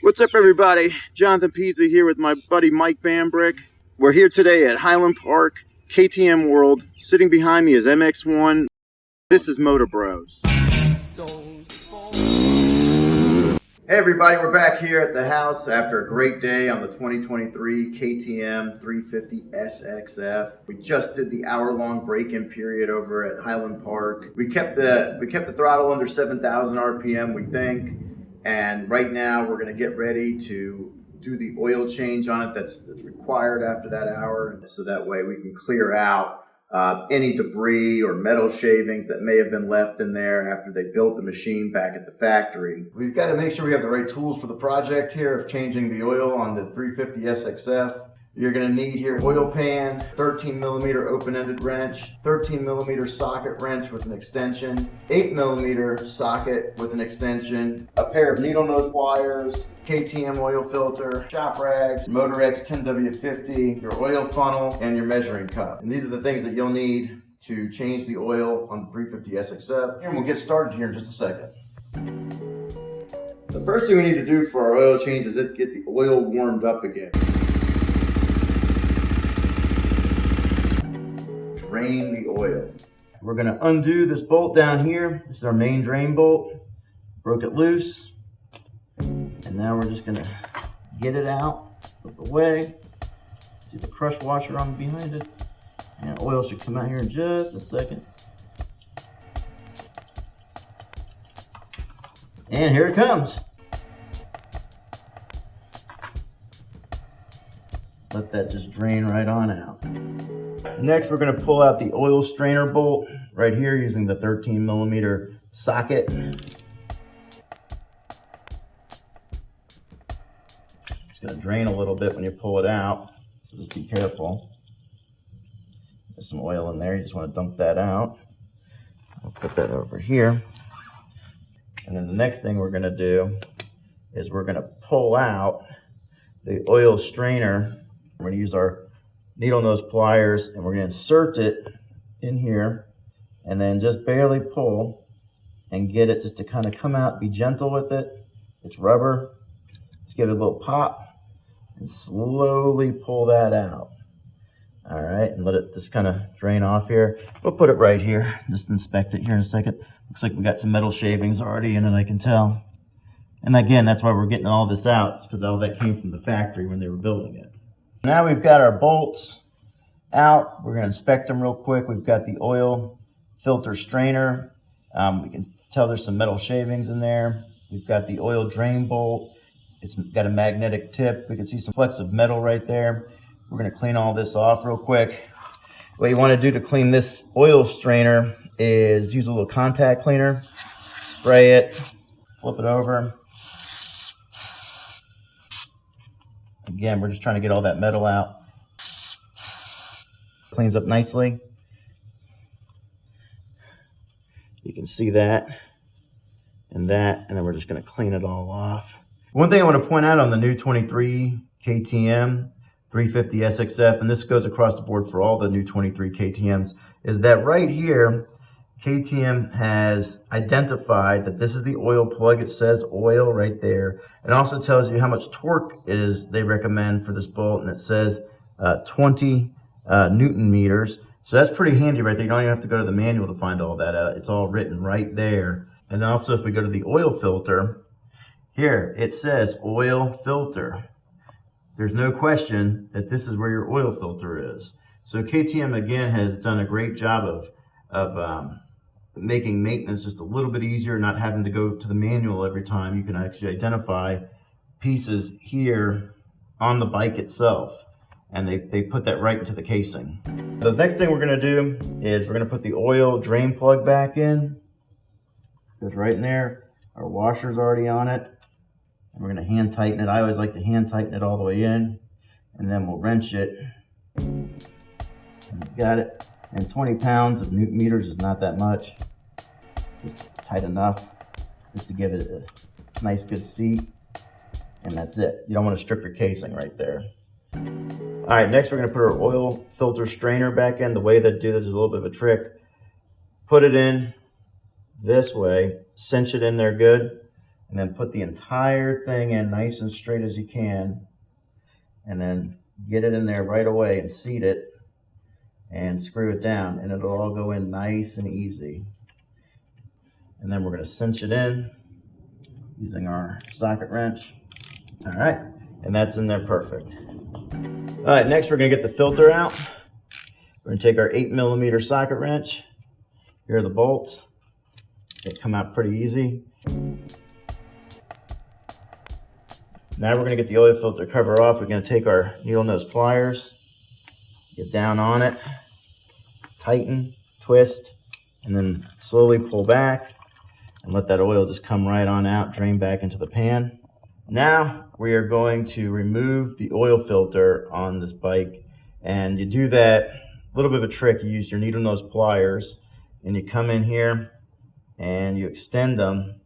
What's up, everybody? Jonathan Pizza here with my buddy Mike Bambrick. We're here today at Highland Park, KTM World. Sitting behind me is MX1. This is Motor Bros. Hey everybody, we're back here at the house after a great day on the 2023 KTM 350 SXF. We just did the hour-long break-in period over at Highland Park. We kept the throttle under 7,000 RPM, we think. And right now we're going to get ready to do the oil change on it that's required after that hour, so that way we can clear out any debris or metal shavings that may have been left in there after they built the machine back at the factory. We've got to make sure we have the right tools for the project here of changing the oil on the 350 SXF. You're going to need here oil pan, 13 millimeter open-ended wrench, 13 millimeter socket wrench with an extension, 8 millimeter socket with an extension, a pair of needle nose pliers, KTM oil filter, shop rags, Motorex 10W50, your oil funnel, and your measuring cup. And these are the things that you'll need to change the oil on the 350 SXF. And we'll get started here in just a second. The first thing we need to do for our oil change is just get the oil warmed up again. Drain the oil. We're going to undo this bolt down here. This is our main drain bolt. Broke it loose. And now we're just going to get it out of the way. See the crush washer on behind it. And oil should come out here in just a second. And here it comes. Let that just drain right on out. Next, we're going to pull out the oil strainer bolt right here using the 13 millimeter socket. It's going to drain a little bit when you pull it out, so just be careful. There's some oil in there, you just want to dump that out. I'll put that over here. And then the next thing we're going to do is we're going to pull out the oil strainer. We're going to use our needle nose pliers and we're going to insert it in here and then just barely pull and get it just to kind of come out. Be gentle with it. It's rubber. Just give it a little pop and slowly pull that out. All right, and let it just kind of drain off here. We'll put it right here. Just inspect it here in a second. Looks like we got some metal shavings already in it, I can tell. And again, that's why we're getting all this out. It's because all that came from the factory when they were building it. Now we've got our bolts out. We're going to inspect them real quick. We've got the oil filter strainer. We can tell there's some metal shavings in there. We've got the oil drain bolt. It's got a magnetic tip. We can see some flecks of metal right there. We're going to clean all this off real quick. What you want to do to clean this oil strainer is use a little contact cleaner. Spray it. Flip it over. Again, we're just trying to get all that metal out. Cleans up nicely. You can see that and that, and then we're just going to clean it all off. One thing I want to point out on the new 23 KTM 350 SXF, and this goes across the board for all the new 23 KTMs, is that right here, KTM has identified that this is the oil plug. It says oil right there. It also tells you how much torque is they recommend for this bolt, and it says 20 Newton meters. So that's pretty handy right there. You don't even have to go to the manual to find all that out. It's all written right there. And also if we go to the oil filter, here it says oil filter. There's no question that this is where your oil filter is. So KTM again has done a great job of making maintenance just a little bit easier, not having to go to the manual every time. You can actually identify pieces here on the bike itself, and they put that right into the casing. The next thing we're going to do is we're going to put the oil drain plug back in. Goes right in there. Our washer's already on it. And we're going to hand tighten it. I always like to hand tighten it all the way in, and then we'll wrench it. And got it. And 20 pounds of Newton meters is not that much. Just tight enough just to give it a nice good seat. And that's it. You don't want to strip your casing right there. All right, next we're going to put our oil filter strainer back in. The way that do this is a little bit of a trick. Put it in this way, cinch it in there good. and then put the entire thing in nice and straight as you can, and then get it in there right away and seat it and screw it down, and it'll all go in nice and easy. And then we're going to cinch it in using our socket wrench. All right, and that's in there perfect. All right, next we're going to get the filter out. We're going to take our 8mm socket wrench. Here are the bolts. They come out pretty easy. Now we're going to get the oil filter cover off. We're going to take our needle nose pliers, get down on it, tighten, twist, and then slowly pull back and let that oil just come right on out, drain back into the pan. Now we are going to remove the oil filter on this bike, and you do that, a little bit of a trick. You use your needle nose pliers and you come in here and you extend them,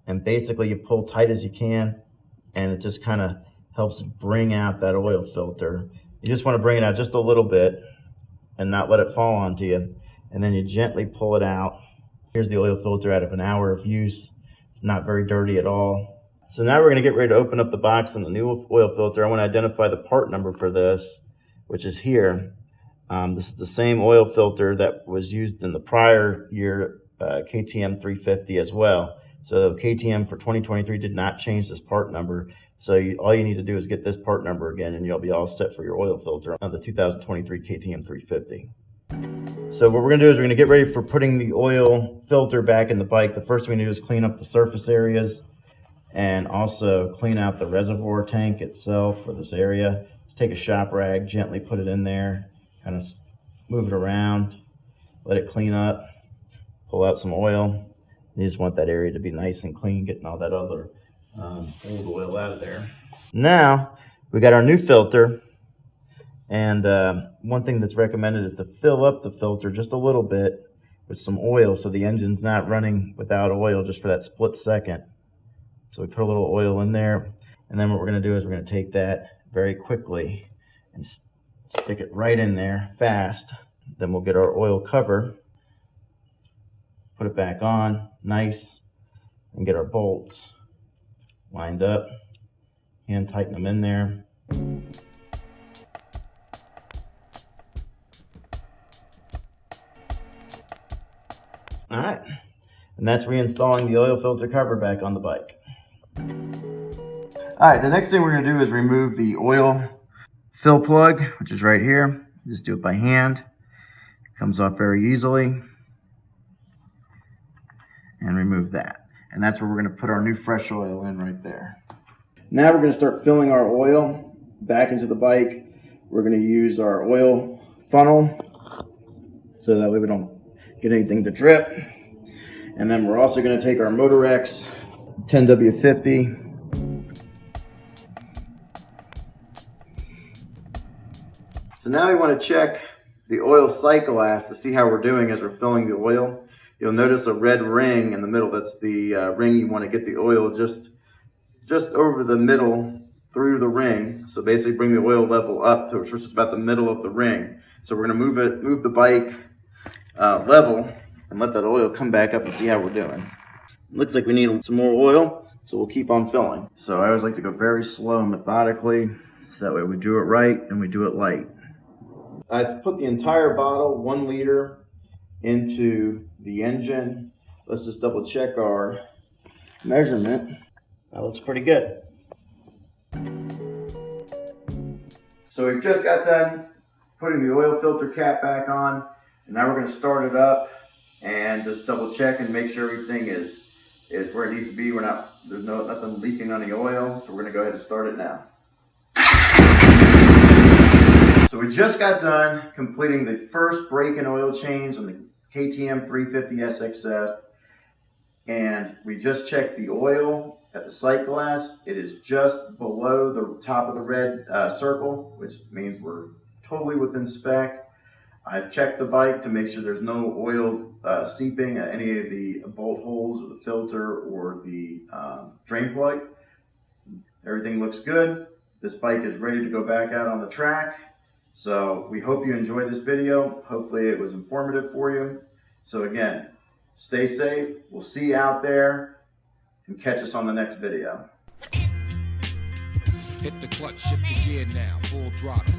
and basically you pull tight as you can, and it just kind of helps bring out that oil filter. You just want to bring it out just a little bit and not let it fall onto you, and then you gently pull it out. Here's the oil filter out of an hour of use. Not very dirty at all. So now we're going to get ready to open up the box on the new oil filter. I want to identify the part number for this, which is here. This is the same oil filter that was used in the prior year KTM 350 as well. So the KTM for 2023 did not change this part number. So all you need to do is get this part number again, and you'll be all set for your oil filter on the 2023 KTM 350. So what we're going to do is we're going to get ready for putting the oil filter back in the bike. The first thing we do is clean up the surface areas and also clean out the reservoir tank itself for this area. Just take a shop rag, gently put it in there, kind of move it around, let it clean up, pull out some oil. You just want that area to be nice and clean, getting all that other old oil out of there. Now we got our new filter, and one thing that's recommended is to fill up the filter just a little bit with some oil so the engine's not running without oil just for that split second. So we put a little oil in there, and then what we're going to do is we're going to take that very quickly and stick it right in there fast. Then we'll get our oil cover, put it back on nice, and get our bolts lined up, hand tighten them in there. All right, and that's reinstalling the oil filter cover back on the bike. All right, the next thing we're going to do is remove the oil fill plug, which is right here. Just do it by hand. It comes off very easily. And remove that. And that's where we're going to put our new fresh oil in right there. Now we're going to start filling our oil back into the bike. We're going to use our oil funnel so that way we don't get anything to drip. And then we're also going to take our Motorex 10W50. So now we want to check the oil sight glass to see how we're doing as we're filling the oil. You'll notice a red ring in the middle. That's the ring you want to get the oil just over the middle through the ring. So basically bring the oil level up to just about the middle of the ring. So we're going to move the bike level and let that oil come back up and see how we're doing. Looks like we need some more oil, so we'll keep on filling. So I always like to go very slow and methodically, so that way we do it right and we do it light. I've put the entire bottle, 1 liter, into the engine. Let's just double check our measurement. That looks pretty good. So we've just got done putting the oil filter cap back on, and now we're going to start it up and just double check and make sure everything is where it needs to be. There's nothing leaking on the oil, so we're going to go ahead and start it now. So we just got done completing the first brake and oil change on the KTM 350 SXF, and we just checked the oil at the sight glass. It is just below the top of the red circle, which means we're totally within spec. I've checked the bike to make sure there's no oil seeping at any of the bolt holes or the filter or the drain plug. Everything looks good. This bike is ready to go back out on the track. So we hope you enjoyed this video. Hopefully it was informative for you. So again, stay safe. We'll see you out there. and catch us on the next video. Hit the clutch, shift the gear now, full throttle.